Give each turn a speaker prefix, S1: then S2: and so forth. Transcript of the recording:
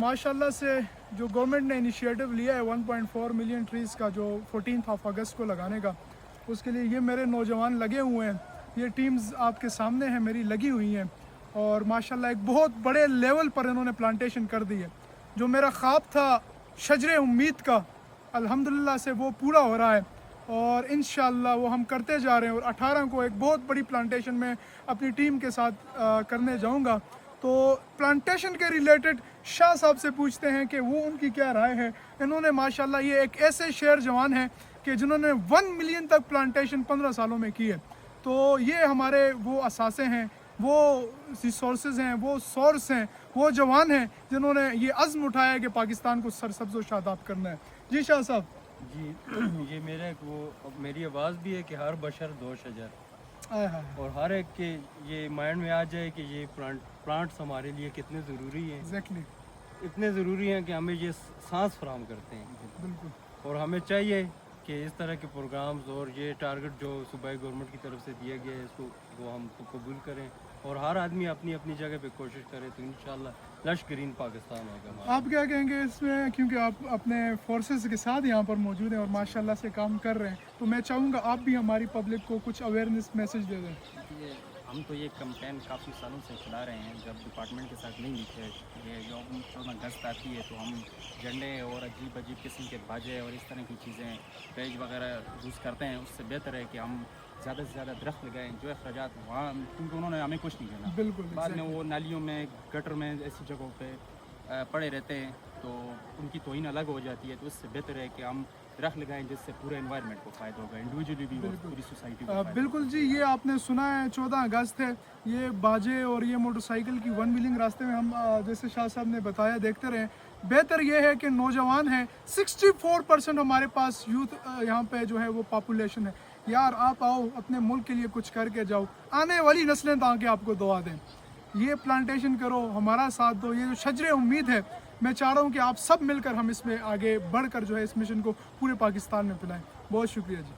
S1: माशाल्लाह से जो गवर्नमेंट ने इनिशिएटिव लिया है 1.4 मिलियन ट्रीज़ का, जो 14 अगस्त को लगाने का, उसके लिए ये मेरे नौजवान लगे हुए हैं। ये टीम्स आपके सामने हैं, मेरी लगी हुई हैं, और माशाल्लाह एक बहुत बड़े लेवल पर इन्होंने प्लांटेशन कर दी है। जो मेरा ख्वाब था शजरे उम्मीद का, अल्हम्दुलिल्लाह से वो पूरा हो रहा है, और इंशाअल्लाह वो हम करते जा रहे हैं। और 18 को एक बहुत बड़ी प्लांटेशन में अपनी टीम के साथ करने जाऊंगा। तो प्लांटेशन के रिलेटेड शाह साहब से पूछते हैं कि वो उनकी क्या राय है। इन्होंने माशाल्लाह ये एक ऐसे शेर जवान हैं कि जिन्होंने 1 मिलियन तक प्लांटेशन 15 सालों में की है। तो ये हमारे वो असासे हैं, वो रिसोर्सेज हैं, वो सोर्स हैं, वो जवान हैं जिन्होंने ये अज़्म उठाया है कि पाकिस्तान को सरसब्ज़ व शादाब करना है। जी शाह साहब।
S2: जी ये मेरी आवाज़ भी है कि हर बशर दो शजर, और हर एक के ये माइंड में आ जाए कि ये प्लांट्स हमारे लिए कितने ज़रूरी हैं।
S1: एग्जैक्टली,
S2: इतने ज़रूरी हैं कि हमें ये सांस फराहम करते हैं।
S1: बिल्कुल।
S2: और हमें चाहिए कि इस तरह के प्रोग्राम्स और ये टारगेट जो सूबाई गवर्नमेंट की तरफ से दिया गया है, इसको वो हम कबूल करें, और हर आदमी अपनी अपनी जगह पे कोशिश करे, तो इंशाल्लाह लश ग्रीन पाकिस्तान होगा हमारा।
S1: आप क्या कहेंगे इसमें, क्योंकि आप अपने फोर्सेस के साथ यहाँ पर मौजूद हैं और माशाल्लाह से काम कर रहे हैं, तो मैं चाहूँगा आप भी हमारी पब्लिक को कुछ अवेयरनेस मैसेज दे दें।
S3: हम तो ये कैंपेन काफ़ी सालों से चला रहे हैं, जब डिपार्टमेंट के साथ नहीं लिखे। ये जो 14 अगस्त आती है तो हम झंडे और अजीब अजीब किस्म के बाजे और इस तरह की चीज़ें पेज वगैरह यूज़ करते हैं। उससे बेहतर है कि हम ज़्यादा से ज़्यादा दरख्त लगाएं। जो अखराजात वहाँ, क्योंकि उन्होंने हमें कुछ नहीं देना,
S1: बिल्कुल।
S3: बाद में वो नालियों में, गटर में, ऐसी जगहों पे पड़े रहते हैं, तो उनकी तौहीन अलग हो जाती है। तो इससे बेहतर है कि हम दरख्त लगाएं, जिससे पूरे एनवायरनमेंट को फ़ायदा होगा, इंडिविजुअली भी और पूरी सोसाइटी को।
S1: बिल्कुल जी, ये आपने सुना है 14 अगस्त है, ये बाजे और ये मोटरसाइकिल की 1 व्हीलिंग रास्ते में हम जैसे शाह साहब ने बताया देखते रहें। बेहतर ये है कि नौजवान हैं, 64% हमारे पास यूथ यहाँ पे जो है वो पॉपुलेशन है। यार आप आओ, अपने मुल्क के लिए कुछ करके जाओ, आने वाली नस्लें ताकि आपको दुआ दें। ये प्लांटेशन करो, हमारा साथ दो, ये जो शजरे उम्मीद है, मैं चाह रहा हूँ कि आप सब मिलकर हम इसमें आगे बढ़कर जो है इस मिशन को पूरे पाकिस्तान में फैलाएं। बहुत शुक्रिया जी।